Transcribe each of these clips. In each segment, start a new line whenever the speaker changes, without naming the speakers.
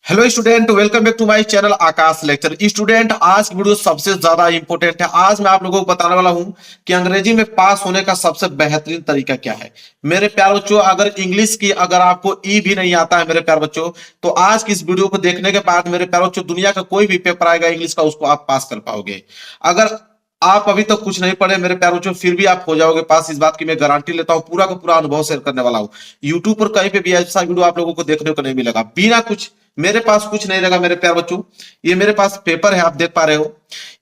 Hello student, welcome back to my channel Aakash lecture. Student, आज की video सबसे ज्यादा इंपॉर्टेंट है। आज मैं आप लोगों को बताने वाला हूं कि अंग्रेजी में पास होने का सबसे बेहतरीन तरीका क्या है। मेरे प्यारे बच्चों, अगर इंग्लिश की अगर आपको ई भी नहीं आता है मेरे प्यारे बच्चों, तो आज की इस वीडियो को देखने के बाद मेरे प्यारे बच्चों, दुनिया का कोई भी पेपर आएगा इंग्लिश का, उसको आप पास कर पाओगे। अगर आप अभी तक कुछ नहीं पढ़े मेरे प्यारे बच्चों, फिर भी आप हो जाओगे पास, इस बात की मैं गारंटी लेता हूं। पूरा का पूरा अनुभव शेयर करने वाला हूं। यूट्यूब पर कहीं पे भी ऐसा वीडियो आप लोगों को देखने को नहीं मिलेगा। बिना कुछ मेरे पास कुछ नहीं रहेगा मेरे प्यारे बच्चों। ये मेरे पास पेपर है, आप देख पा रहे हो।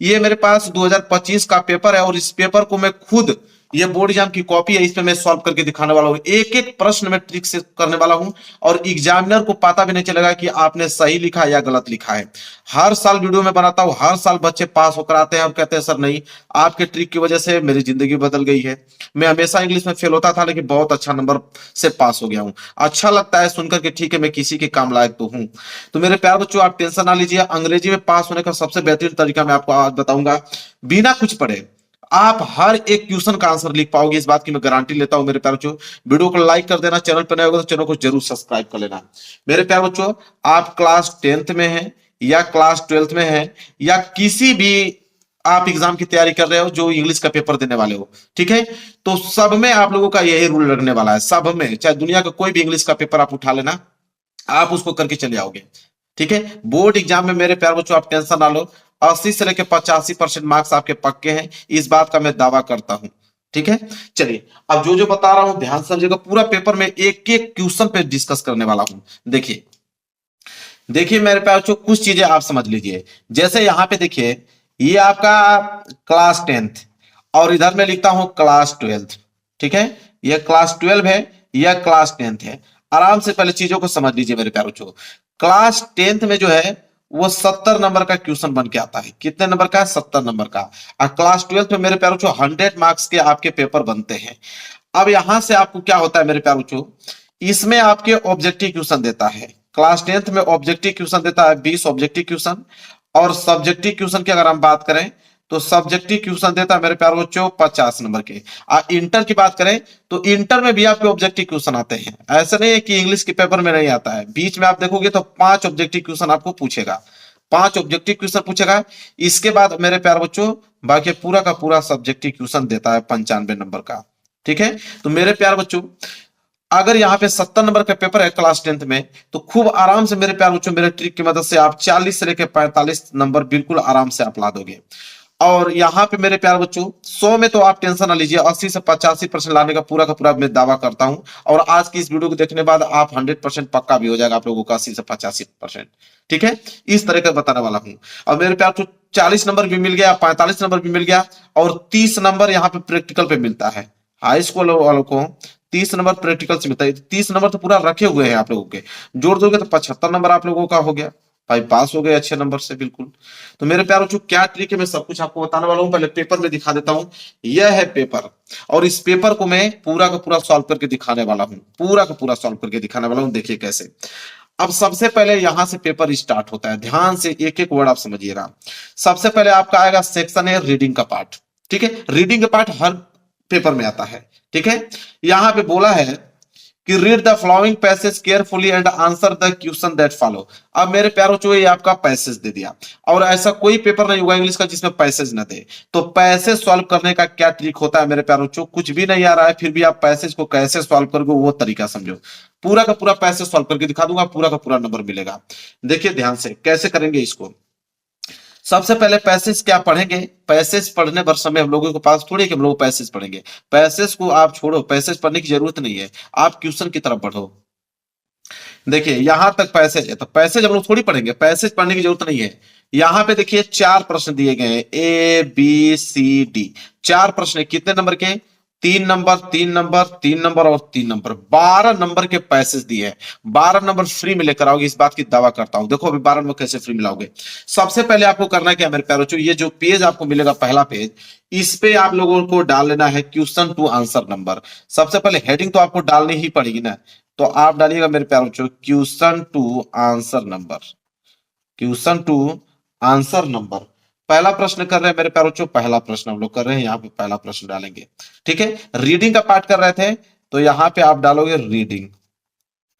ये मेरे पास 2025 का पेपर है और इस पेपर को मैं खुद, ये बोर्ड एग्जाम की कॉपी है, इस पे मैं सॉल्व करके दिखाने वाला हूं। एक एक प्रश्न में ट्रिक से करने वाला हूं और एग्जामिनर को पता भी नहीं चलेगा कि आपने सही लिखा या गलत लिखा है। हर साल वीडियो में बनाता हूं, हर साल बच्चे पास होकर आते हैं और कहते हैं सर नहीं, आपके ट्रिक की वजह से मेरी जिंदगी बदल गई है। मैं हमेशा इंग्लिश में फेल होता था, लेकिन बहुत अच्छा नंबर से पास हो गया हूं। अच्छा लगता है सुनकर के, ठीक है मैं किसी के काम लायक तो हूं। तो मेरे प्यारे बच्चों, आप टेंशन ना लीजिए। अंग्रेजी में पास होने का सबसे बेहतरीन तरीका मैं आपको आज बताऊंगा। बिना कुछ पढ़े आप हर एक क्वेश्चन का आंसर लिख पाओगे, इस बात की मैं गारंटी लेता हूं मेरे प्यारे बच्चों। वीडियो को लाइक कर देना, चैनल पर नए होगा तो चैनल को जरूर सब्सक्राइब कर लेना। मेरे प्यारे बच्चों, आप क्लास 10th में हैं या क्लास 12th में हैं या किसी भी आप एग्जाम की तैयारी कर रहे हो जो इंग्लिश का पेपर देने वाले हो, ठीक है, तो सब में आप लोगों का यही रूल लगने वाला है। सब में, चाहे दुनिया का कोई भी इंग्लिश का पेपर आप उठा लेना, आप उसको करके चले आओगे। ठीक है, बोर्ड एग्जाम में मेरे प्यारे बच्चों आप टेंशन ना लो। 80 से लेकर 85% मार्क्स आपके पक्के हैं, इस बात का मैं दावा करता हूं। ठीक है, चलिए अब जो जो बता रहा हूं ध्यान से समझिएगा। पूरा पेपर में एक एक क्वेश्चन पे डिस्कस करने वाला हूं। देखिए देखिए मेरे प्यारे बच्चों, कुछ चीजें आप समझ लीजिए। जैसे यहां पे देखिए, ये आपका क्लास 10th और इधर मैं लिखता हूं क्लास 12th। ठीक है, यह क्लास 12 है, यह क्लास 10th है। आराम से पहले चीजों को समझ लीजिए मेरे प्यारे बच्चों। क्लास 10th में जो है वो 70 नंबर का क्वेश्चन बन के आता है। कितने नंबर का? 70 नंबर का। और क्लास 12th में मेरे प्यारे बच्चों 100 मार्क्स के आपके पेपर बनते हैं। अब यहां से आपको क्या होता है मेरे प्यारे बच्चों, इसमें आपके ऑब्जेक्टिव क्वेश्चन देता है। क्लास 10th में ऑब्जेक्टिव क्वेश्चन देता है 20 ऑब्जेक्टिव क्वेश्चन। और सब्जेक्टिव क्वेश्चन की अगर हम बात करें तो सब्जेक्टिव क्वेश्चन देता है मेरे प्यारे बच्चों 50 नंबर के। इंटर की बात करें तो इंटर में भी आपके ऑब्जेक्टिव क्वेश्चन आते हैं। ऐसा नहीं है कि इंग्लिश के पेपर में नहीं आता है। बीच में आप देखोगे तो 5 ऑब्जेक्टिव क्वेश्चन आपको पूछेगा, 5 ऑब्जेक्टिव क्वेश्चन पूछेगा। इसके बाद मेरे प्यारे बच्चों बाकी पूरा का पूरा सब्जेक्टिव क्वेश्चन देता है 95 नंबर का। ठीक है, तो मेरे प्यारे बच्चों, अगर यहाँ पे 70 नंबर का पेपर है क्लास 10th में, तो खूब आराम से मेरे प्यार बच्चों, मेरे ट्रिक की मदद से आप 40 से लेकर 45 नंबर बिल्कुल आराम से आप ला दोगे। और यहाँ पे मेरे प्यार बच्चों 100 में तो आप टेंशन ना लीजिए, 80 से 85% लाने का पूरा मैं दावा करता हूं। और आज की इस वीडियो को देखने के बाद आप 100% पक्का भी हो जाएगा आप लोगों का, 80 से 85%। ठीक है, इस तरह का बताने वाला हूं। और मेरे प्यार बच्चों 40 नंबर भी मिल गया, 45 नंबर भी मिल गया और 30 नंबर यहाँ पे प्रैक्टिकल पे मिलता है। हाई स्कूल वालों को 30 नंबर प्रैक्टिकल से मिलता है। 30 नंबर तो पूरा रखे हुए हैं आप लोगों के, जोड़ दोगे तो 75 नंबर आप लोगों का हो गया भाई, पास हो गए अच्छे नंबर से बिल्कुल। तो मेरे प्यारों जो क्या ट्रिक है मैं सब कुछ आपको बताने वाला हूं। पहले पेपर में दिखा देता हूं। यह है पेपर और इस पेपर को मैं पूरा का पूरा सॉल्व करके दिखाने वाला हूं, पूरा का पूरा सॉल्व करके दिखाने वाला हूं। देखिए कैसे। अब सबसे पहले यहां से पेपर स्टार्ट होता है, ध्यान से एक एक वर्ड आप समझिएगा। सबसे पहले आपका आएगा सेक्शन है रीडिंग का पार्ट। ठीक है, रीडिंग का पार्ट हर पेपर में आता है। ठीक है, यहां पे बोला है कि read the following passage carefully and answer the question that follow. अब मेरे प्यारों चो ये आपका पैसेज दे दिया, और ऐसा कोई पेपर नहीं होगा इंग्लिश का जिसमें पैसेज ना दे। तो पैसेज सॉल्व करने का क्या ट्रिक होता है मेरे प्यारों चो, कुछ भी नहीं आ रहा है फिर भी आप पैसेज को कैसे सॉल्व करोगे वो तरीका समझो। पूरा का पूरा पैसेज सॉल्व करके दिखा दूंगा, पूरा का पूरा नंबर मिलेगा। देखिए ध्यान से कैसे करेंगे इसको। सबसे पहले पैसेज क्या पढ़ेंगे, पैसेज पढ़ने पर समय हम लोगों के पास थोड़ी कि हम लोग पैसेज पढ़ेंगे। पैसेज को आप छोड़ो, पैसेज पढ़ने की जरूरत नहीं है, आप क्वेश्चन की तरफ बढ़ो। देखिए यहां तक पैसेज है तो पैसेज हम लोग थोड़ी पढ़ेंगे, पैसेज पढ़ने की जरूरत नहीं है। यहां पे देखिए 4 प्रश्न दिए गए हैं, ए बी सी डी। 4 प्रश्न है, कितने नंबर के? 3 नंबर, 3 नंबर, 3 नंबर और 3 नंबर। 12 नंबर के पैसेज दिए हैं। 12 नंबर फ्री में लेकर आओगे, इस बात की दावा करता हूं। देखो अभी 12 नंबर कैसे फ्री मिलाओगे। सबसे पहले आपको करना क्या मेरे प्यारों, ये जो पेज आपको मिलेगा पहला पेज, इस पे आप लोगों को डाल लेना है क्वेश्चन टू आंसर नंबर। सबसे पहले हेडिंग तो आपको डालनी ही पड़ेगी ना, तो आप डालिएगा मेरे प्यारे बच्चों question to answer number. Question to answer number. पहला प्रश्न कर रहे हैं मेरे प्यारे बच्चों, पहला प्रश्न हम लोग कर रहे हैं, यहाँ पे पहला प्रश्न डालेंगे। ठीक है, रीडिंग का पार्ट कर रहे थे तो यहाँ पे आप डालोगे रीडिंग।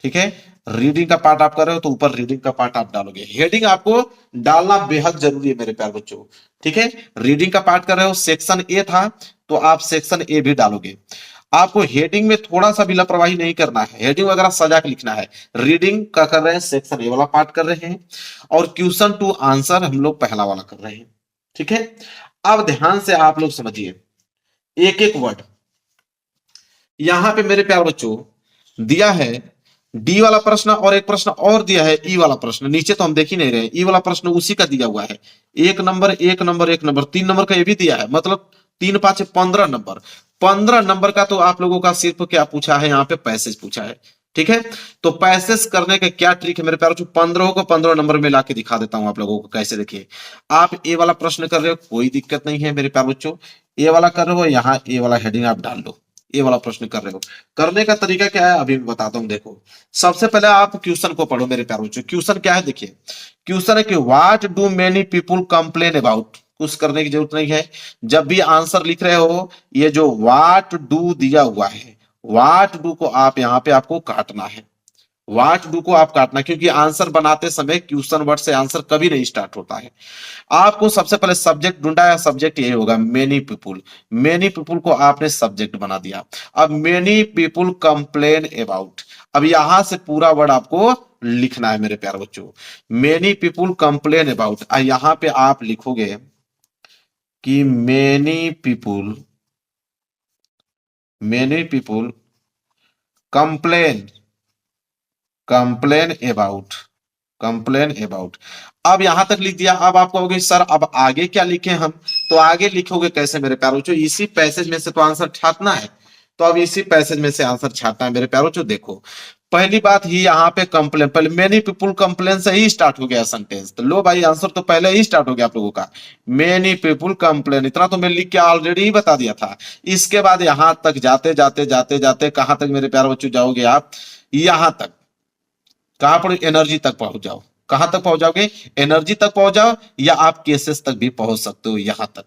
ठीक है, रीडिंग का पार्ट आप कर रहे हो तो ऊपर रीडिंग का पार्ट आप डालोगे। हेडिंग आपको डालना बेहद जरूरी है मेरे प्यारे बच्चों, ठीक है। रीडिंग का पार्ट कर रहे हो, सेक्शन ए था तो आप सेक्शन ए भी डालोगे। आपको हेडिंग में थोड़ा सा भी लापरवाही नहीं करना है, हेडिंग वगैरह सजा के लिखना है। रीडिंग का कर रहे हैं, सेक्शन ए वाला पार्ट कर रहे हैं, और क्वेश्चन टू आंसर हम लोग पहला वाला कर रहे हैं, ठीक है। अब ध्यान से आप लोग समझिए एक एक वर्ड। यहां पे मेरे प्यारे बच्चों दिया है डी वाला प्रश्न और एक प्रश्न और दिया है ई वाला प्रश्न। नीचे तो हम देख ही नहीं रहे, ई वाला प्रश्न उसी का दिया हुआ है। एक नंबर एक नंबर एक नंबर 3 नंबर का ये भी दिया है, मतलब 3 5 15 नंबर। 15 नंबर का तो आप लोगों का सिर्फ क्या पूछा है, यहाँ पे पैसेज पूछा है, ठीक है। तो पैसेज करने का क्या ट्रिक है मेरे प्यारे बच्चों, 15 को 15 नंबर में लाके दिखा देता हूं आप लोगों को कैसे। देखिए आप ए वाला प्रश्न कर रहे हो, कोई दिक्कत नहीं है मेरे प्यारे बच्चों। ए वाला कर रहे हो, यहाँ ए वाला हेडिंग आप डाल दो। ये वाला प्रश्न कर रहे हो, करने का तरीका क्या है अभी मैं बताता हूं। देखो सबसे पहले आप क्वेश्चन को पढ़ो मेरे प्यारे बच्चों। क्वेश्चन क्या है देखिए, क्वेश्चन है कि what do many people complain about. कुछ करने की जरूरत नहीं है, जब भी आंसर लिख रहे हो ये जो व्हाट डू दिया हुआ है, व्हाट डू को आप यहां पे आपको काटना है। व्हाट डू को आप काटना, क्योंकि आंसर बनाते समय क्वेश्चन वर्ड से आंसर कभी नहीं स्टार्ट होता है। आपको सबसे पहले सब्जेक्ट ढूंढा है, सब्जेक्ट यही होगा मेनी पीपुल। मेनी पीपुल को आपने सब्जेक्ट बना दिया। अब मेनी पीपुल कंप्लेन अबाउट, अब यहां से पूरा वर्ड आपको लिखना है मेरे प्यारे बच्चों। मेनी पीपुल कंप्लेन अबाउट, यहां पे आप लिखोगे कि many people complain complain about. अब यहां तक लिख दिया। अब आप कहोगे सर अब आगे क्या लिखे हम, तो आगे लिखोगे कैसे मेरे प्यारे बच्चों, इसी पैसेज में से तो आंसर छापना है। तो अब इसी पैसेज में से आंसर छापना है मेरे प्यारे बच्चों। देखो पहली बात ही यहाँ पे कंप्लेन, पहले मेनी पीपुल कंप्लेन से ही स्टार्ट हो गया सेंटेंस, तो लो भाई आंसर तो पहले ही स्टार्ट हो गया आप लोगों का। मेनी पीपुल कंप्लेन, इतना तो मैं लिख के ऑलरेडी ही बता दिया था। इसके बाद यहां तक जाते जाते जाते जाते कहां तक मेरे प्यारे बच्चों जाओगे आप, यहां तक। कहां पर, एनर्जी तक पहुंच जाओ। कहां तक पहुंच जाओगे, एनर्जी तक पहुंच जाओ, या आप केसेस तक भी पहुंच सकते हो यहां तक,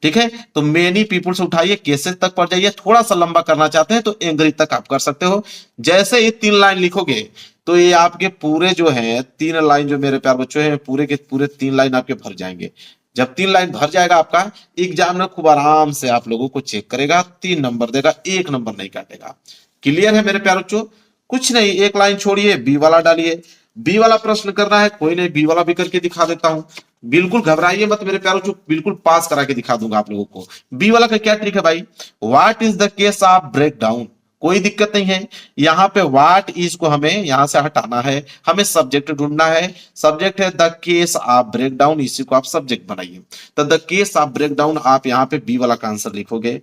ठीक है। तो मेनी पीपुल से उठाइए, केसेस तक पहुंच जाइए, थोड़ा सा लंबा करना चाहते हैं तो एंग्री तक आप कर सकते हो। जैसे ये 3 लाइन लिखोगे तो ये आपके पूरे जो है 3 लाइन जो मेरे प्यार बच्चों हैं, पूरे के पूरे 3 लाइन आपके भर जाएंगे। जब 3 लाइन भर जाएगा आपका, एग्जाम में खूब आराम से आप लोगों को चेक करेगा, 3 नंबर देगा, 1 नंबर नहीं काटेगा। क्लियर है मेरे प्यार बच्चों, कुछ नहीं, 1 लाइन छोड़िए, बी वाला डालिए। बी वाला प्रश्न करना है, कोई नहीं, बी वाला भी करके दिखा देता हूं। बिल्कुल घबराइए मत मेरे प्यारों, बिल्कुल पास करा के दिखा दूंगा आप लोगों को। बी वाला का क्या ट्रिक है भाई, what is the case of breakdown. कोई दिक्कत नहीं है, यहाँ पे व्हाट इज को हमें यहां से हटाना है, हमें सब्जेक्ट ढूंढना है। सब्जेक्ट है the case of breakdown, इसी को आप सब्जेक्ट बनाइए। तो the case of breakdown आप यहाँ पे बी वाला का आंसर लिखोगे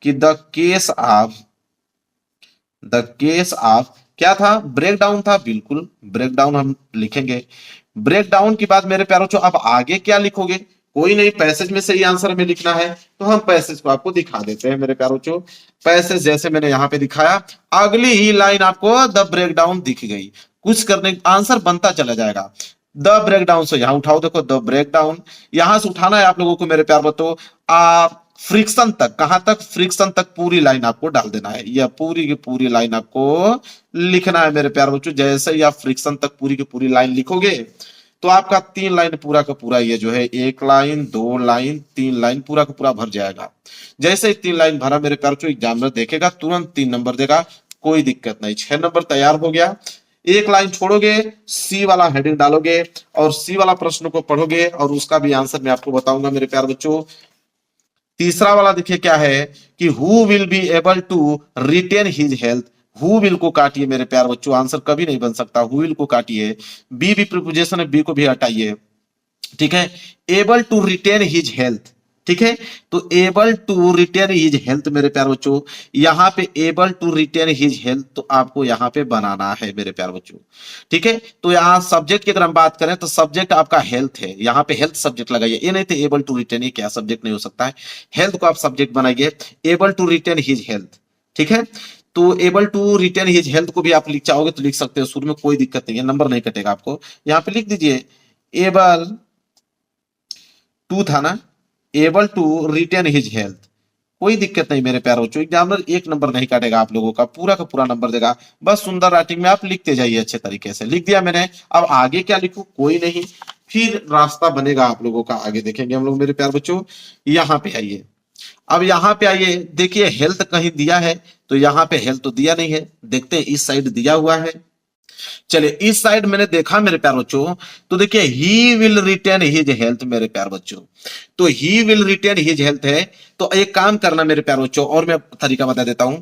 कि द केस ऑफ क्या था, ब्रेक डाउन था, बिल्कुल ब्रेक डाउन हम लिखेंगे। ब्रेक डाउन की बात मेरे प्यारों, अब आगे क्या लिखोगे, कोई नहीं, पैसेज में से ही आंसर में लिखना है, तो हम पैसेज को आपको दिखा देते हैं मेरे प्यारों। पैसेज जैसे मैंने यहां पे दिखाया, अगली ही लाइन आपको द ब्रेक डाउन दिख गई, कुछ करने आंसर बनता चला जाएगा। द ब्रेक डाउन से यहां उठाओ, देखो द ब्रेक डाउन, यहां से उठाना है आप लोगों को मेरे प्यार बच्चों। आप फ्रिक्शन तक, कहां तक, फ्रिक्शन तक पूरी लाइन आपको डाल देना है, यह पूरी की पूरी लाइन आपको लिखना है मेरे प्यार बच्चों। जैसे ही आप फ्रिक्शन तक पूरी की पूरी लाइन लिखोगे तो आपका 3 लाइन पूरा का पूरा ये जो है 1 लाइन 2 लाइन 3 लाइन पूरा का पूरा भर जाएगा। जैसे ही 3 लाइन भरा मेरे प्यार बच्चों, एग्जामिनर देखेगा तुरंत 3 नंबर देगा, कोई दिक्कत नहीं। 6 नंबर तैयार हो गया। 1 लाइन छोड़ोगे, सी वाला हेडिंग डालोगे और सी वाला प्रश्न को पढ़ोगे और उसका भी आंसर मैं आपको बताऊंगा मेरे प्यार बच्चों। तीसरा वाला देखिए क्या है कि who will be able to retain his health. Who will को काटिए मेरे प्यार बच्चों, आंसर कभी नहीं बन सकता, हु विल को काटिए। बी भी प्रीपोजिशन है, बी को भी हटाइए, ठीक है। Able to retain his health, ठीक है। तो able to retain his health मेरे प्यार बच्चों, यहां पे able to retain his health तो आपको यहां पे बनाना है मेरे प्यार बच्चों, ठीक है। तो यहां सब्जेक्ट की अगर हम बात करें तो सब्जेक्ट आपका हेल्थ है, यहां पे हेल्थ सब्जेक्ट लगाइए, ये नहीं तो एबल टू रिटेन, ये क्या सब्जेक्ट नहीं हो सकता है। हेल्थ को आप सब्जेक्ट बनाइए, able to retain his health, ठीक है। तो able to retain his health को भी आप लिख चाहोगे तो लिख सकते हो, शुरू में कोई दिक्कत नहीं है, नंबर नहीं कटेगा आपको। यहां पे लिख दीजिए एबल टू था ना, able to retain his health, कोई दिक्कत नहीं मेरे प्यारे बच्चों, एग्जामिनर एक नंबर नहीं काटेगा आप लोगों का पूरा नंबर देगा। बस सुंदर राइटिंग में आप लिखते जाइए, अच्छे तरीके से लिख दिया मैंने। अब आगे क्या लिखूं, कोई नहीं, फिर रास्ता बनेगा आप लोगों का, आगे देखेंगे हम लोग मेरे प्यारे बच्चों। यहाँ पे आइए, अब यहाँ पे आइए, देखिए हेल्थ कहीं दिया है, तो यहाँ पे हेल्थ तो दिया नहीं है, देखते हैं इस साइड दिया हुआ है। चलिए इस साइड मैंने देखा मेरे प्यार बच्चों, तो देखिए he will retain his health मेरे प्यार बच्चों, तो he will retain his health है। तो एक काम करना मेरे प्यार बच्चों, और मैं तरीका बता देता हूं,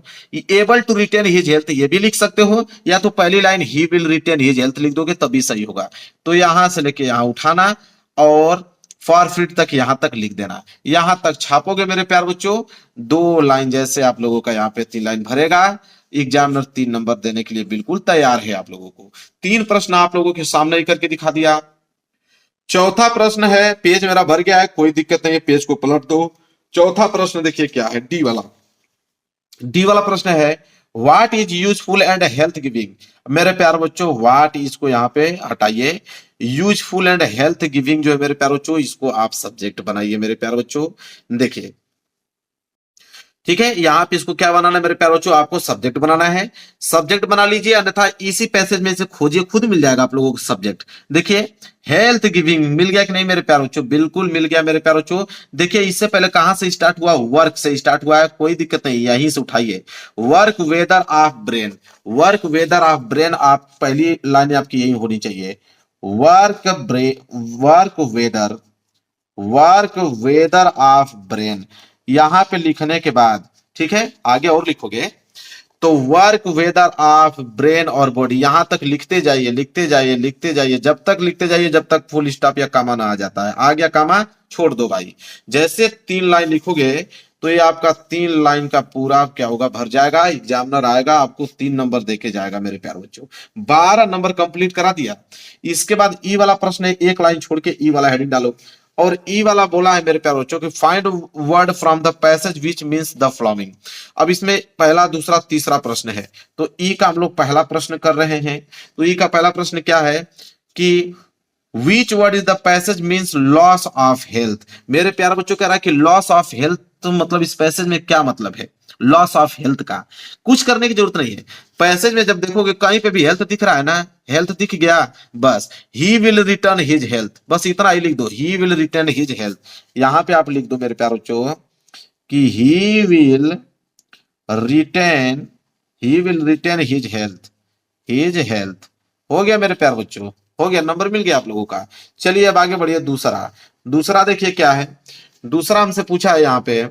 able to retain his health ये भी लिख सकते हो, या तो पहली line he will retain his health लिख दोगे तभी सही होगा। तो यहां से लेके यहां उठाना और फॉरफिट तक यहां तक लिख देना, यहां तक छापोगे मेरे प्यार बच्चों। 2 लाइन जैसे आप लोगों का यहाँ पे 3 लाइन भरेगा, एग्जामिनर 3 नंबर देने के लिए बिल्कुल तैयार है आप लोगों को। 3 प्रश्न आप लोगों के सामने ही करके दिखा दिया। चौथा प्रश्न है, पेज मेरा भर गया है, कोई दिक्कत नहीं है, पेज को पलट दो। चौथा प्रश्न देखिए क्या है, डी वाला प्रश्न है, what is useful and health giving. मेरे प्यार बच्चों व्हाट इज को यहाँ पे हटाइए, यूजफुल एंड हेल्थ गिविंग जो है मेरे प्यार बच्चों, इसको आप सब्जेक्ट बनाइए मेरे प्यार बच्चों। देखिए ठीक है, यहाँ पे इसको क्या बनाना है मेरे प्यारे बच्चों, आपको सब्जेक्ट बनाना है। सब्जेक्ट बना लीजिए, अन्यथा इसी पैसेज में से खोजिए, खुद मिल जाएगा आप लोगों को सब्जेक्ट। देखिए हेल्थ गिविंग मिल गया कि नहीं मेरे प्यारे बच्चों, बिल्कुल मिल गया मेरे प्यारे बच्चों। देखिए इससे पहले कहां से स्टार्ट हुआ, वर्क से स्टार्ट हुआ है, कोई दिक्कत नहीं, यहीं से उठाइए। Work weather of brain, work weather of brain, आप पहली लाइन आपकी यही होनी चाहिए, work weather, work weather of brain. यहां पे लिखने के बाद ठीक है, आगे और लिखोगे तो वर्क वेदर ऑफ ब्रेन और बॉडी, यहां तक लिखते जाइए लिखते जाइए लिखते जाइए, जब तक लिखते जाइए जब तक फुल स्टॉप या कामा ना आ जाता है। आ गया कामा, छोड़ दो भाई। जैसे 3 लाइन लिखोगे तो ये आपका 3 लाइन का पूरा क्या होगा, भर जाएगा। एग्जामिनर आएगा आपको 3 नंबर देके जाएगा मेरे प्यारे बच्चों। 12 नंबर कंप्लीट करा दिया। इसके बाद ई वाला प्रश्न है, 1 लाइन छोड़ के ई वाला हेडिंग डालो। और ई वाला बोला है मेरे प्यारे बच्चों कि find word from the passage which means the following. अब इसमें पहला दूसरा तीसरा प्रश्न है, तो ई का हम लोग पहला प्रश्न कर रहे हैं। तो ई का पहला प्रश्न क्या है कि which word is the passage means loss of health. मेरे प्यारे बच्चों कह रहा है कि लॉस ऑफ हेल्थ, तो मतलब इस पैसेज में क्या मतलब है लॉस ऑफ हेल्थ का, कुछ करने की जरूरत नहीं है। पैसेज में जब देखोगे कहीं पे भी हेल्थ दिख रहा है ना, हेल्थ दिख गया, बस he will return his health, बस इतना ही लिख दो, he will return his health. यहां पे आप लिख दो मेरे प्यारे बच्चों कि he will return his health, his health. हो गया मेरे प्यारे बच्चों, हो गया, नंबर मिल गया आप लोगों का। चलिए अब आगे बढ़िए। दूसरा देखिए क्या है, दूसरा हमसे पूछा है यहाँ पे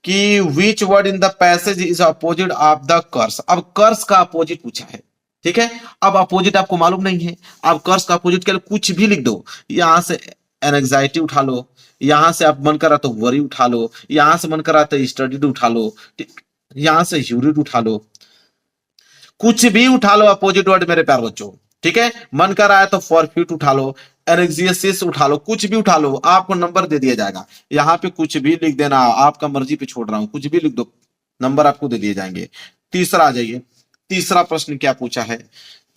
कि which word in the passage is opposite of the curse. अब कर्स का अपोजिट पूछा है, ठीक है। अब अपोजिट आपको मालूम नहीं है, अब कर्स का अपोजिट के लिए कुछ भी लिख दो। यहां से एंजाइटी उठा लो, यहां से आप मन करा तो वरी उठा लो, यहां से मन करा तो स्टडीड उठा लो, यहां से ह्यूरिड उठा लो, कुछ भी उठा लो अपोजिट वर्ड मेरे प्यार बच्चों, ठीक है। मन कर रहा है तो फॉरफिट उठा लो, एनेक्सियसिस उठा लो, कुछ भी उठा लो, आपको नंबर दे दिया जाएगा। यहाँ पे कुछ भी लिख देना, आपका मर्जी पे छोड़ रहा हूं, कुछ भी लिख दो, नंबर आपको दे दिए जाएंगे। तीसरा आ जाइए, तीसरा प्रश्न क्या पूछा है,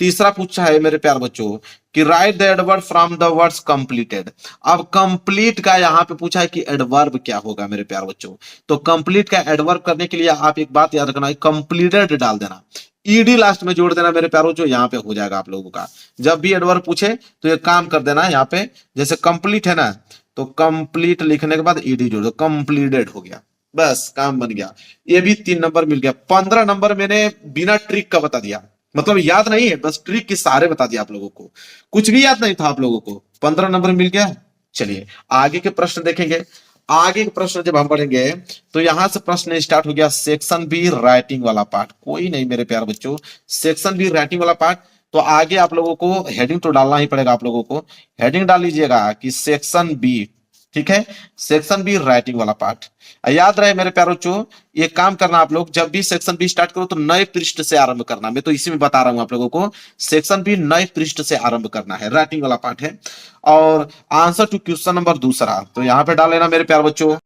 तीसरा पूछा है मेरे प्यार बच्चों कि right the adverb from the words completed. अब कंप्लीट का यहाँ पे पूछा है कि एडवर्ब क्या होगा मेरे प्यार बच्चों। तो कंप्लीट का एडवर्ब करने के लिए आप एक बात याद रखना, कंप्लीटेड डाल देना, ईडी लास्ट में जोड़ देना मेरे प्यारों, जो यहाँ पे हो जाएगा आप लोगों का। जब भी एडवर्ब पूछे तो ये काम कर देना, यहाँ पे जैसे कंप्लीट है ना, तो कंप्लीट लिखने के बाद ईडी जोड़ दो, कंप्लीटेड हो गया, बस काम बन गया। ये भी 3 नंबर मिल गया। 15 नंबर मैंने बिना ट्रिक का बता दिया, मतलब याद नहीं है, बस ट्रिक के सहारे बता दिया आप लोगों को, कुछ भी याद नहीं था आप लोगों को, 15 नंबर मिल गया। चलिए आगे के प्रश्न देखेंगे। आगे के प्रश्न जब हम पढ़ेंगे तो यहां से प्रश्न स्टार्ट हो गया सेक्शन बी राइटिंग वाला पार्ट। कोई नहीं मेरे प्यारे बच्चों, सेक्शन बी राइटिंग वाला पार्ट। तो आगे आप लोगों को हेडिंग तो डालना ही पड़ेगा, आप लोगों को हेडिंग डाल लीजिएगा कि सेक्शन बी, ठीक है, सेक्शन बी राइटिंग वाला पार्ट। याद रहे मेरे प्यारे बच्चों, ये काम करना आप लोग, जब भी सेक्शन बी स्टार्ट करो तो नए पृष्ठ से आरंभ करना। मैं तो इसी में बता रहा हूं आप लोगों को, सेक्शन बी नए पृष्ठ से आरंभ करना है, राइटिंग वाला पार्ट है। और आंसर टू क्वेश्चन नंबर दूसरा, तो यहां पे डाल लेना मेरे प्यारे बच्चों,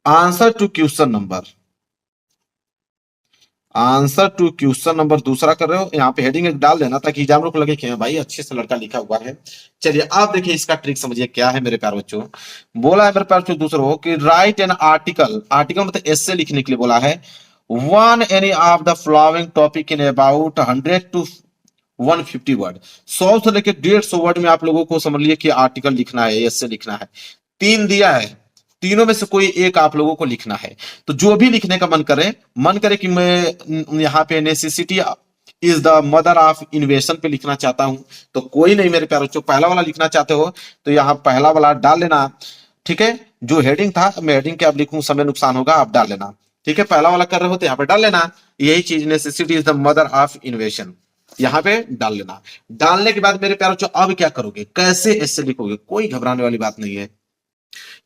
answer to question number, answer to question number दूसरा कर रहे हो, यहाँ पे हेडिंग एक डाल देना ताकि एग्जाम को लगे कि हाँ भाई अच्छे से लड़का लिखा हुआ है। चलिए आप देखिए इसका ट्रिक समझिए क्या है मेरे प्यारे बच्चों। बोला है मेरे प्यारे बच्चों दूसरा हो कि राइट एन आर्टिकल, आर्टिकल मतलब एस्से लिखने के लिए बोला है। One any of the following topic in about 100 to 150 word, 100 से लेकर 150 वर्ड में आप लोगों को समझ लिए कि आर्टिकल लिखना है, एस्से लिखना है। तीन दिया है, तीनों में से कोई एक आप लोगों को लिखना है। तो जो भी लिखने का मन करे कि मैं यहाँ पे necessity is the mother of इन्वेशन पे लिखना चाहता हूं, तो कोई नहीं मेरे प्यारे बच्चों, पहला वाला लिखना चाहते हो तो यहाँ पहला वाला डाल लेना। ठीक है, जो हेडिंग था मैं हेडिंग के अब लिखूं समय नुकसान होगा, आप डाल लेना। ठीक है, पहला वाला कर रहे हो तो यहाँ पे डाल लेना, यही चीज necessity is the mother of इन्वेशन, यहाँ पे डाल लेना। डालने के बाद मेरे प्यारे बच्चों अब क्या करोगे, कैसे ऐसे लिखोगे, कोई घबराने वाली बात नहीं है।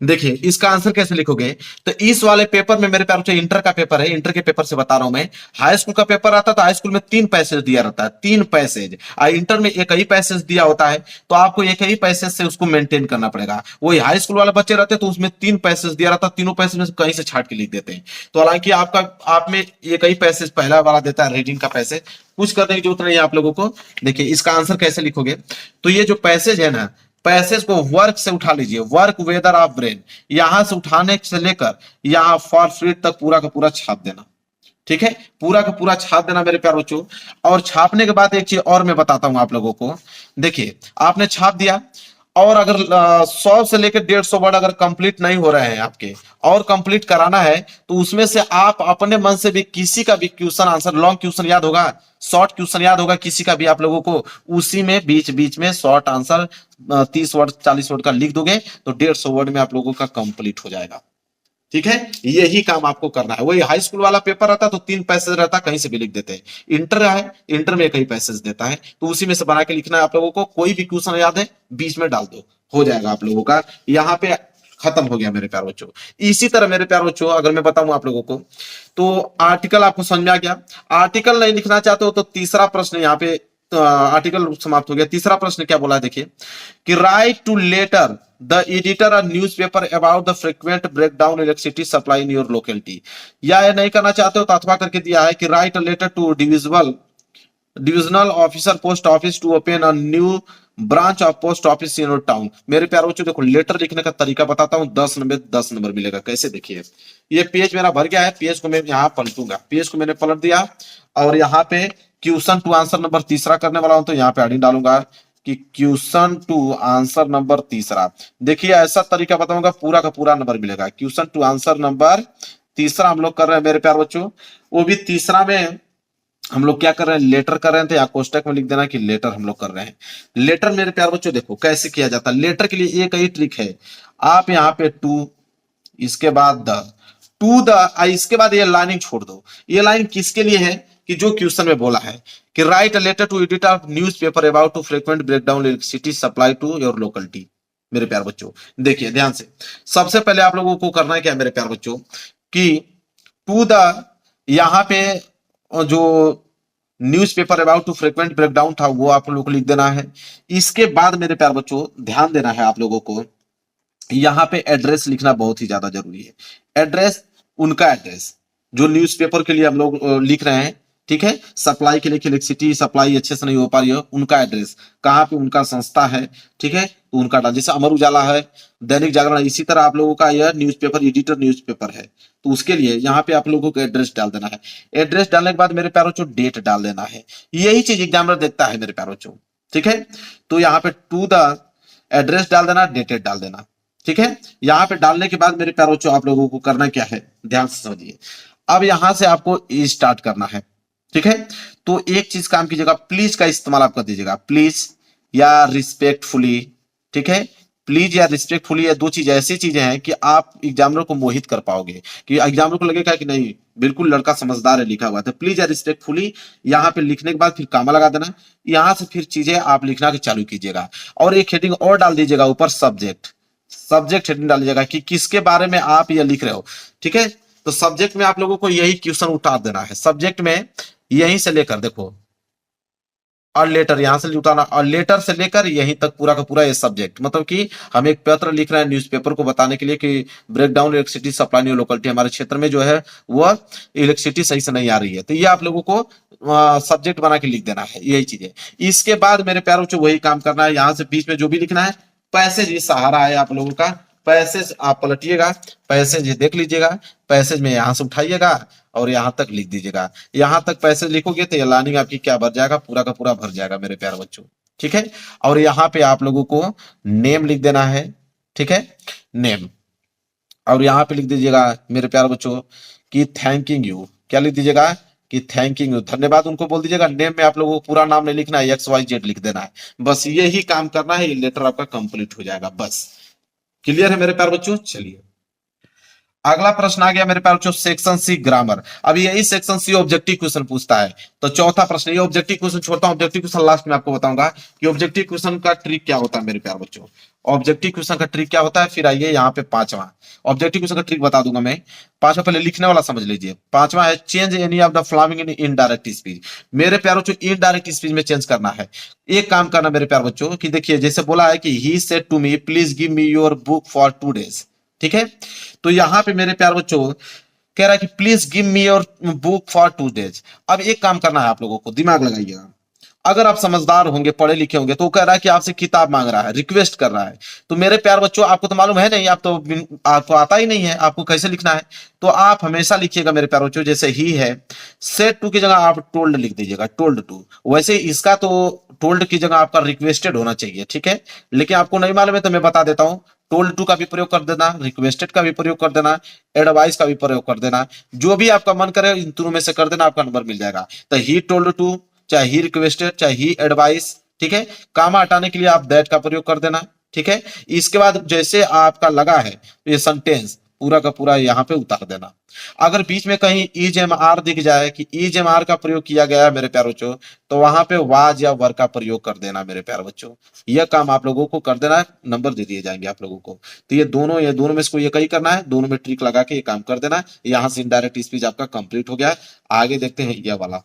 देखिए इसका आंसर कैसे लिखोगे, तो इस वाले पेपर में मेरे प्यार से इंटर का पेपर है, इंटर के पेपर से बता रहा हूं मैं। हाई स्कूल का पेपर आता तो हाई स्कूल में 3 पैसेज दिया रहता है, 3 पैसेज, और इंटर में एक ही पैसेज दिया होता है, तो आपको एक ही पैसेज से उसको मेंटेन करना पड़ेगा। वही हाई स्कूल वाले बच्चे रहते तो उसमें 3 पैसेज दिया रहता, तीनों पैसेज में कहीं से छाट के लिख देते हैं। तो हालांकि आपका आप में एक ही पैसेज पहला वाला देता है रीडिंग का पैसेज, कुछ करने की जरूरत नहीं है आप लोगों को। देखिए इसका आंसर कैसे लिखोगे, तो ये जो पैसेज है ना, पैसेज को वर्क से उठा लीजिए, वर्क वेदर ऑफ ब्रेन, यहां से उठाने से लेकर यहां फॉर फ्रीड तक पूरा का पूरा छाप देना। ठीक है, पूरा का पूरा छाप देना मेरे प्यारे बच्चों। और छापने के बाद एक चीज और मैं बताता हूं आप लोगों को। देखिए आपने छाप दिया, और अगर 100 से लेकर 150 वर्ड अगर कंप्लीट नहीं हो रहे हैं आपके, और कंप्लीट कराना है, तो उसमें से आप अपने मन से भी किसी का भी क्वेश्चन आंसर, लॉन्ग क्वेश्चन याद होगा, शॉर्ट क्वेश्चन याद होगा किसी का भी आप लोगों को, उसी में बीच बीच में शॉर्ट आंसर 30 वर्ड 40 वर्ड का लिख दोगे तो 150 वर्ड में आप लोगों का कंप्लीट हो जाएगा। ठीक है, यही काम आपको करना है। वही हाई स्कूल वाला पेपर रहता तो 3 पैसेज रहता, कहीं से भी लिख देते हैं। इंटर है, इंटर में एक ही पैसेज देता है, तो उसी में से बना के लिखना है आप लोगों को। कोई भी क्वेश्चन याद है बीच में डाल दो, हो जाएगा आप लोगों का। यहाँ पे खत्म हो गया मेरे प्यारे बच्चों। इसी तरह मेरे प्यारे बच्चों अगर मैं बताऊं आप लोगों को, तो आर्टिकल आपको समझ में आ गया। आर्टिकल नहीं लिखना चाहते हो तो तीसरा प्रश्न यहाँ पे, तो आर्टिकल समाप्त हो गया। तीसरा प्रश्न क्या बोला है देखिए, कि write to letter the editor a newspaper about the frequent breakdown electricity supply in your locality. या ये नहीं करना चाहते हो तो अथवा करके दिया है कि write a letter to divisional officer post office to open a new branch of post office in your town. मेरे प्यारे बच्चों देखो लेटर लिखने का तरीका बताता हूं, 10 नंबर मिलेगा। कैसे देखिए, ये पेज मेरा भर गया है, पेज को मैं यहाँ पलटूंगा, पेज को मैंने पलट दिया, और यहाँ पे क्वेश्चन टू आंसर नंबर तीसरा करने वाला हूं, तो यहाँ पे हेडिंग डालूंगा कि क्वेश्चन टू आंसर नंबर तीसरा। देखिए ऐसा तरीका बताऊंगा, पूरा का पूरा नंबर मिलेगा। क्वेश्चन टू आंसर नंबर तीसरा हम लोग कर रहे हैं मेरे प्यारे बच्चों। वो भी तीसरा में हम लोग क्या कर रहे हैं, लेटर कर रहे हैं, तो यहाँ कोष्टक में लिख देना कि लेटर हम लोग कर रहे हैं। लेटर मेरे प्यारे बच्चों देखो कैसे किया जाता है। लेटर के लिए एक ही ट्रिक है, आप यहाँ पे टू, इसके बाद द, टू द, इसके बाद ये लाइनिंग छोड़ दो। ये लाइन किसके लिए है, कि जो क्वेश्चन में बोला है कि write a letter to editor of newspaper about to frequent breakdown electricity supply to your locality. मेरे प्यारे बच्चों देखिए ध्यान से, सबसे पहले आप लोगों को करना है क्या मेरे प्यारे बच्चों, कि टू द, यहाँ पे जो newspaper about to frequent breakdown था वो आप लोगों को लिख देना है। इसके बाद मेरे प्यारे बच्चों ध्यान देना है आप लोगों को, यहाँ पे एड्रेस लिखना बहुत ही ज्यादा जरूरी है। एड्रेस, उनका एड्रेस जो न्यूज़पेपर के लिए हम लोग लिख रहे हैं, ठीक है, सप्लाई के लिए इलेक्ट्रिसिटी सप्लाई अच्छे से नहीं हो पा रही है, उनका एड्रेस कहाँ पे उनका संस्था है, ठीक है, तो उनका डाल, जैसे अमर उजाला है, दैनिक जागरण, इसी तरह आप लोगों का यह न्यूज़पेपर एडिटर न्यूज़पेपर है, तो उसके लिए यहाँ पे आप लोगों को एड्रेस डाल देना है। एड्रेस डालने के बाद मेरे प्यारों चो डेट डाल देना है। यही चीज एग्जामिनर देखता है मेरे प्यारों चो, ठीक है। तो यहाँ पे टू द एड्रेस डाल देना, डेटेड डाल देना, ठीक है। यहाँ पे डालने के बाद मेरे प्यारों चो आप लोगों को करना क्या है, ध्यान से समझिए। अब यहां से आपको स्टार्ट करना है, ठीक है। तो एक चीज काम कीजिएगा, प्लीज का इस्तेमाल आप कर दीजिएगा, प्लीज या रिस्पेक्टफुली, ठीक है। प्लीज या रिस्पेक्टफुली, ये दो चीज ऐसी चीजें हैं कि आप एग्जामिनर को मोहित कर पाओगे, कि एग्जामिनर को लगेगा कि नहीं बिल्कुल लड़का समझदार है, लिखा हुआ है। प्लीज या रिस्पेक्टफुली यहाँ पे लिखने के बाद फिर कामा लगा देना, यहां से फिर चीजें आप लिखना के चालू कीजिएगा। और एक हेडिंग और डाल दीजिएगा ऊपर, सब्जेक्ट, सब्जेक्ट हेडिंग डाल दीजिएगा कि किसके बारे में आप ये लिख रहे हो, ठीक है। तो सब्जेक्ट में आप लोगों को यही क्वेश्चन उतार देना है, सब्जेक्ट में यहीं से लेकर देखो और लेटर यहां से उठाना, और लेटर से लेकर यहीं तक पूरा का पूरा ये सब्जेक्ट, मतलब कि हम एक पत्र लिख रहे हैं न्यूज़पेपर को बताने के लिए कि breakdown electricity supply new locality, हमारे क्षेत्र में जो है वह इलेक्ट्रिसिटी सही से नहीं आ रही है, तो ये आप लोगों को सब्जेक्ट बना के लिख देना है, यही चीज है। इसके बाद मेरे प्यारों से वही काम करना है, यहां से बीच में जो भी लिखना है, पैसेज ये सहारा है आप लोगों का, पैसेज आप पलटिएगा, पैसेज देख लीजिएगा, पैसेज में यहां से उठाइएगा और यहां तक लिख दीजिएगा। यहां तक पैसेज लिखोगे तो ये लाइनिंग आपकी क्या भर जाएगा, पूरा का पूरा भर जाएगा मेरे प्यारे बच्चों, ठीक है। और यहाँ पे आप लोगों को नेम लिख देना है, ठीक है, नेम। और यहाँ पे लिख दीजिएगा मेरे प्यारे बच्चों कि थैंकिंग यू, क्या लिख दीजिएगा कि थैंकिंग यू, धन्यवाद उनको बोल दीजिएगा। नेम में आप लोगों को पूरा नाम नहीं लिखना है, XYZ लिख देना है, बस यही काम करना है, ये लेटर आपका कंप्लीट हो जाएगा, बस। क्लियर है मेरे प्यारे बच्चों? चलिए अगला प्रश्न आ गया मेरे प्यारे बच्चों, सेक्शन सी ग्रामर। अब यही सेक्शन सी ऑब्जेक्टिव क्वेश्चन पूछता है, तो चौथा प्रश्न, ये ऑब्जेक्टिव क्वेश्चन छोड़ता हूं, ऑब्जेक्टिव क्वेश्चन लास्ट में आपको बताऊंगा कि ऑब्जेक्टिव क्वेश्चन का ट्रिक क्या होता है मेरे प्यारे बच्चों। ऑब्जेक्टिव क्वेश्चन का ट्रिक क्या होता है, फिर आइए यहाँ पे पांचवा ऑब्जेक्टिव क्वेश्चन का ट्रिक बता दूंगा मैं। पांचवा पहले लिखने वाला समझ लीजिए, पांचवा है change any of the following in indirect speech. मेरे प्यारे बच्चों इनडायरेक्ट स्पीच में चेंज करना है, एक काम करना मेरे प्यारे बच्चों कि देखिए जैसे बोला है कि he said to me please give me your book for 2 days, ठीक है। तो यहां पे मेरे प्यारे बच्चों कह रहा है कि please give me your book for 2 days। अब एक काम करना है आप लोगों को, दिमाग लगाइएगा, अगर आप समझदार होंगे, पढ़े लिखे होंगे, तो वो कह रहा है कि आपसे किताब मांग रहा है, रिक्वेस्ट कर रहा है। तो मेरे प्यार बच्चों आपको तो मालूम है नहीं, आपको आता ही नहीं है, आपको कैसे लिखना है। तो आप हमेशा लिखिएगा मेरे प्यार बच्चों, जैसे ही है सेड टू की जगह आप टोल्ड लिख दीजिएगा, टोल्ड टू। वैसे इसका तो टोल्ड की जगह आपका रिक्वेस्टेड होना चाहिए, ठीक है। लेकिन आपको नहीं मालूम है तो मैं बता देता हूं, टोल्ड टू का भी प्रयोग कर देना, रिक्वेस्टेड का भी प्रयोग कर देना, एडवाइस का भी प्रयोग कर देना, जो भी आपका मन करे इन तीनों में से कर देना, आपका नंबर मिल जाएगा। तो ही टोल्ड टू, चाहे ही रिक्वेस्टेड, चाहे ही एडवाइस, ठीक है। कामा हटाने के लिए आप दैट का प्रयोग कर देना, ठीक है। इसके बाद जैसे आपका लगा है तो ये सेंटेंस पूरा का पूरा यहाँ पे उतार देना। अगर बीच में कहीं इज एम आर दिख जाए कि इज एम आर का प्रयोग किया गया है मेरे प्यारे बच्चों, तो वहां पे वाज या वर का प्रयोग कर देना मेरे प्यारे बच्चों। यह काम आप लोगों को कर देना है, नंबर दे दिए जाएंगे आप लोगों को। तो ये दोनों में से एक ही करना है, दोनों में ट्रिक लगा के ये काम कर देना है। यहाँ से इनडायरेक्ट स्पीच आपका कंप्लीट हो गया है। आगे देखते हैं यह वाला।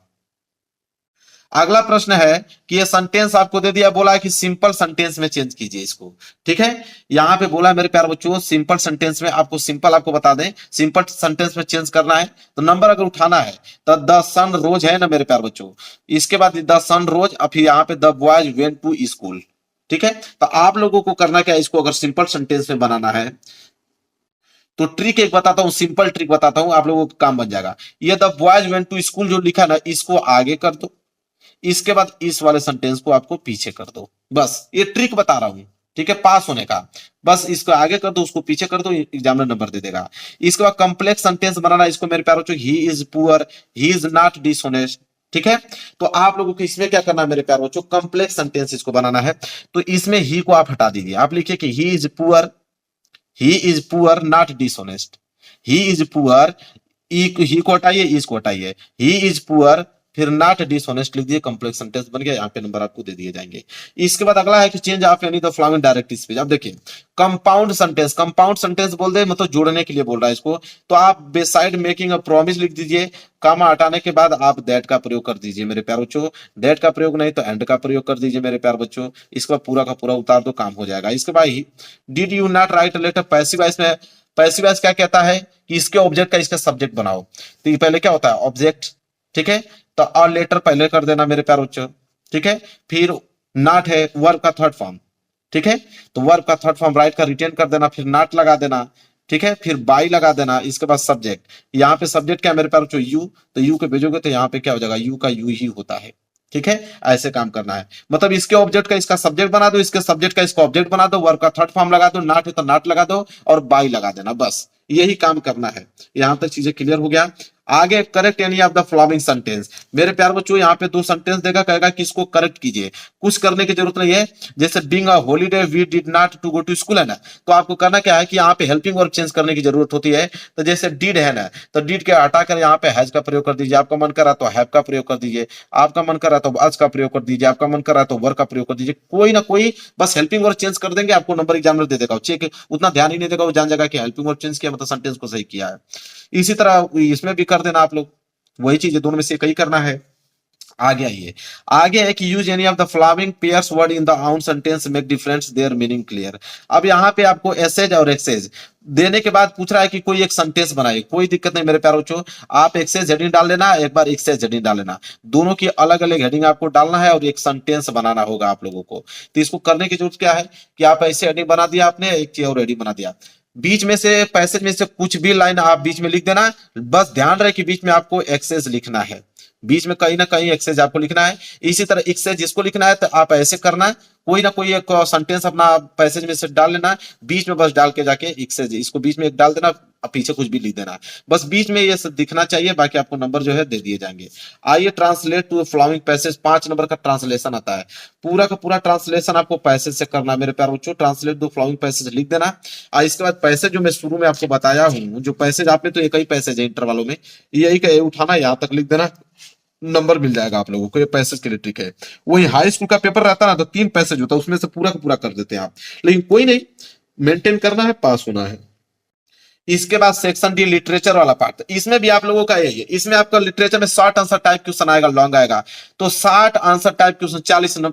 अगला प्रश्न है कि ये सेंटेंस आपको दे दिया, बोला है कि सिंपल सेंटेंस में चेंज कीजिए इसको, ठीक है। यहां पे बोला है मेरे प्यारे बच्चों सिंपल सेंटेंस में, आपको सिंपल आपको बता दें, सिंपल सेंटेंस में चेंज करना है तो नंबर अगर उठाना है तो द सन रोज है ना मेरे प्यारे बच्चों, इसके बाद द सन रोज, और फिर यहाँ पे the boys went to school, ठीक है। तो आप लोगों को करना क्या है, इसको अगर सिंपल सेंटेंस में बनाना है तो ट्रिक एक बताता हूं, सिंपल ट्रिक बताता हूं, आप लोगों का काम बन जाएगा। ये the boys went to school जो लिखा ना, इसको आगे कर दो, इसके बाद इस वाले सेंटेंस को आपको पीछे कर दो, बस ये ट्रिक बता रहा हूं, ठीक है, पास होने का। बस इसको आगे कर दो, उसको पीछे कर दो, एग्जामिनर नंबर दे देगा। इसके बाद कॉम्प्लेक्स सेंटेंस बनाना, इसको मेरे प्यारे बच्चों ही is poor, he is not dishonest, ठीक है। तो आप लोगों को इसमें क्या करना है मेरे प्यारे बच्चों, कॉम्प्लेक्स सेंटेंस इसको बनाना है। तो इसमें ही को आप हटा दीजिए, आप लिखिए कि he is poor not dishonest, he is poor, he को हटाइए, इसको हटाइए, ही इज पुअर, फिर नॉट डिसऑनेस्ट लिख दिए, कॉम्प्लेक्स सेंटेंस बन गया। यहाँ पे नंबर आपको दे दिए जाएंगे। इसके बाद अगला है कि change of any the following direct speech. अब देखिए कंपाउंड सेंटेंस, कंपाउंड सेंटेंस बोल दे मतलब जोड़ने के लिए बोल रहा है इसको, तो आप बेसाइड मेकिंग अ प्रॉमिस लिख दीजिए, कामा हटाने के बाद आप दैट का प्रयोग कर दीजिए मेरे प्यारे बच्चों। दैट का प्रयोग नहीं तो एंड का प्रयोग कर दीजिए मेरे प्यारे बच्चों। इसका पूरा का पूरा उतार दो, काम हो जाएगा। इसके बाद did you not write letter passive voice में, पैसिव वॉइस क्या कहता है कि इसके ऑब्जेक्ट का इसका सब्जेक्ट बनाओ। तो ये पहले क्या होता है ऑब्जेक्ट, ठीक है। तो और लेटर पहले कर देना मेरे प्यारे बच्चों, ठीक है। फिर नॉट है वर्ब का थर्ड फॉर्म, ठीक है। तो वर्ब का थर्ड फॉर्म राइट का रिटेन कर देना, फिर नॉट लगा देना, ठीक है। फिर बाई लगा देना। इसके बाद सब्जेक्ट, यहाँ पे सब्जेक्ट क्या मेरे प्यारे बच्चों यू, तो यू के भेजोगे तो यहाँ पे क्या हो जाएगा, यू का यू ही होता है, ठीक है। ऐसे काम करना है, मतलब इसके ऑब्जेक्ट का इसका सब्जेक्ट बना दो, इसके सब्जेक्ट का इसका ऑब्जेक्ट बना दो, वर्ब का थर्ड फॉर्म लगा दो, नॉट है तो नॉट लगा दो और बाई लगा देना, बस यही काम करना है। यहां तक चीजें क्लियर हो गया। आगे correct any of the following sentence. मेरे प्यारे बच्चों यहाँ पे 2 सेंटेंस देगा, कहेगा कि इसको करेक्ट कीजिए, कुछ करने की जरूरत नहीं है। जैसे being a holiday we did not to go to school है ना, तो आपको करना क्या है कि यहाँ पे हेल्पिंग वर्ब चेंज करने की जरूरत होती है। तो जैसे डिड है ना, तो डिड के हटाकर यहाँ पे हैज का प्रयोग कर दीजिए, आपका मन करा तो हैव का प्रयोग कर दीजिए, आपका मन करा तो आज का प्रयोग कर दीजिए, आपका मन करा तो वर का प्रयोग कर दीजिए, कोई ना कोई बस हेल्पिंग वर्ब चेंज कर देंगे, आपको नंबर एग्जामिनर दे देगा। चेक उतना ध्यान ही नहीं देगा, वो जान जाएगा कि हेल्पिंग वर्ब चेंज किया मतलब सेंटेंस को सही किया है। इसी तरह इसमें भी कर देना आप लोग, वही चीज दोनों में से कहीं करना है। आगे आइए, आगे है कि use any of the following pairs word in the own sentence make difference their meaning clear. अब यहाँ पे आपको एसेज और एक्सेज देने के बाद पूछ रहा है कि कोई एक सेंटेंस बनाइए। कोई दिक्कत नहीं मेरे प्यारे बच्चों, आप एक्सेज हेडिंग डाल लेना, एक बार एक्सेज हेडिंग डाल लेना, दोनों की अलग अलग हेडिंग आपको डालना है और एक सेंटेंस बनाना होगा आप लोगों को। तो इसको करने की जरूरत क्या है कि आप ऐसे हेडिंग बना दिया आपने, एक चीज और हेडिंग बना दिया, बीच में से पैसेज में से कुछ भी लाइन आप बीच में लिख देना। बस ध्यान रहे कि बीच में आपको एक्सेज लिखना है, बीच में कहीं ना कहीं एक्सेज आपको लिखना है। इसी तरह एक्सेज जिसको लिखना है तो आप ऐसे करना, कोई ना कोई एक सेंटेंस अपना पैसेज में से डाल लेना, बीच में बस डाल के जाके एक्सेज इसको बीच में एक डाल देना, पीछे कुछ भी लिख देना, बस बीच में ये सब दिखना चाहिए, बाकी आपको नंबर जो है दे दिए जाएंगे। आइए translate to following passage, 5 number का ट्रांसलेशन आता है, पूरा का पूरा ट्रांसलेशन आपको पैसेज से करना है मेरे प्यारे बच्चों। ट्रांसलेट टू फॉलोइंग पैसेज लिख देना। और इसके बाद पैसेज जो मैं शुरू में आपको बताया हूँ, जो पैसेज आपने तो एक ही पैसेज है इंटर वालों में, यही का उठाना, यहाँ तक लिख देना, नंबर मिल जाएगा आप लोगों को। ये पैसेज के लिए ट्रिक है। वही हाई स्कूल का पेपर रहता है ना, तो 3 पैसेज होता है, उसमें से पूरा का पूरा कर देते हैं आप, लेकिन कोई नहीं, मेंटेन करना है, पास होना है। इसके बाद सेक्शन डी लिटरेचर वाला पार्ट, इसमें भी आप लोगों का यही है, इसमें आपका लिटरेचर में शॉर्ट आंसर टाइप क्वेश्चन आएगा, लॉन्ग आएगा, तो 60 आंसर टाइप क्वेश्चन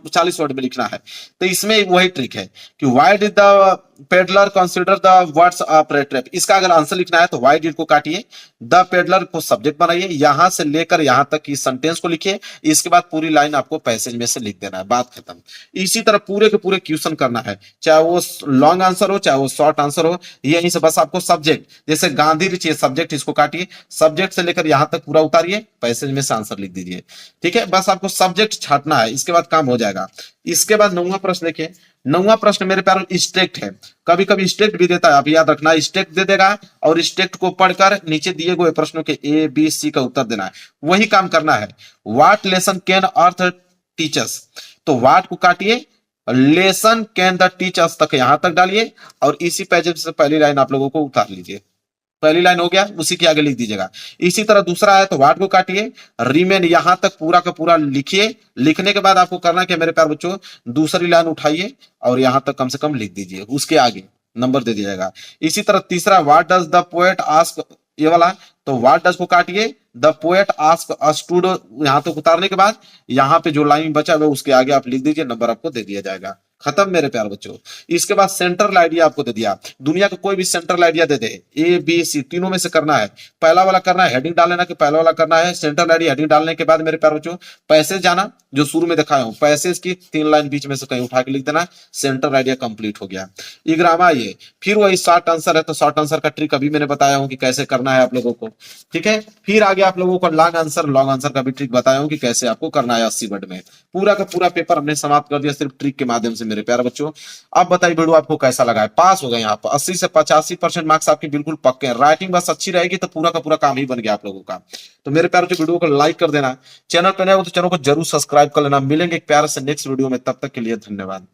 40 वर्ड में लिखना है। तो इसमें वही ट्रिक है कि why did the peddler consider the words of red trap, इसका अगर आंसर लिखना है तो व्हाई डिड को काटिए, द पेडलर को सब्जेक्ट बनाइए, यहां से लेकर यहां तक की सेंटेंस को लिखिए, इसके बाद पूरी लाइन आपको पैसेज में से लिख देना है, बात खत्म। इसी तरह पूरे के पूरे क्वेश्चन करना है, चाहे वो लॉन्ग आंसर हो चाहे वो शॉर्ट आंसर हो, यहीं से बस आपको सब्जेक्ट, जैसे गांधी चाहिए सब्जेक्ट, इसको काटिए, सब्जेक्ट से लेकर यहां तक पूरा उतारिए, पैसेज में से आंसर लिख दीजिए। ठीक है, बस आपको सब्जेक्ट छाटना है, इसके बाद काम हो जाएगा। इसके बाद 9वां प्रश्न देखिए, 9वां प्रश्न मेरे प्यारे स्टेट है, कभी कभी स्टेट भी देता है, आप याद रखना, स्टेट दे देगा और स्टेट को पढ़कर नीचे दिए गए प्रश्नों के ए बी सी का उत्तर देना है, वही काम करना है। What lesson can earth teachers, तो व्हाट को काटिए, लेसन कैन द टीचर्स तक यहां तक डालिए और इसी पैसेज से पहली लाइन आप लोगों को उतार लीजिए, पहली लाइन हो गया, उसी के आगे लिख दीजिएगा। इसी तरह दूसरा है तो व्हाट को काटिए, रिमेन यहां तक पूरा का पूरा लिखिए, लिखने के बाद आपको करना क्या मेरे प्यारे बच्चों, दूसरी लाइन उठाइए और यहां तक कम से कम लिख दीजिए, उसके आगे नंबर दे दिया जाएगा। इसी तरह तीसरा what does the poet ask, ये वाला, तो व्हाट डज को काटिए, the poet ask us to do, यहां तक उतारने के बाद यहाँ पे जो लाइन बचा है उसके आगे आप लिख दीजिए, नंबर आपको दे दिया जाएगा। खत्म मेरे प्यारे बच्चों। इसके बाद सेंट्रल आइडिया आपको दे दिया, दुनिया का कोई भी सेंट्रल आइडिया दे दे, ए बी सी तीनों में से करना है, पहला वाला करना है, हेडिंग डाल लेना कि पहला वाला करना है, सेंट्रल आइडिया हेडिंग डालने के बाद मेरे प्यारे बच्चों पैसेज जाना, जो शुरू में दिखाया हूं पैसेज की 3 लाइन बीच में से कहीं उठा के लिख देना, सेंट्रल आइडिया कंप्लीट हो गया। इग्रामा ये फिर वही शॉर्ट आंसर है, तो शॉर्ट आंसर का ट्रिक अभी मैंने बताया हूं कि कैसे करना है आप लोगों को। ठीक है, फिर आगे आप लोगों को लॉन्ग आंसर का भी ट्रिक बताया हूं कि कैसे आपको करना है 80 वर्ड में। पूरा का पूरा पेपर हमने समाप्त कर दिया सिर्फ ट्रिक के माध्यम से मेरे प्यारे बच्चों। अब बताइए वीडियो आपको कैसा लगा है, पास हो गए यहाँ पर 80 से 85% मार्क्स आपके बिल्कुल पक्के हैं, राइटिंग बस अच्छी रहेगी तो पूरा का पूरा काम ही बन गया आप लोगों का। तो मेरे प्यारे बच्चों वीडियो को लाइक कर देना, चैनल पर नए हो तो चैनल को जरूर सब्सक्राइब कर लेना। मिलेंगे एक प्यारे से नेक्स्ट वीडियो में, तब तक के लिए धन्यवाद।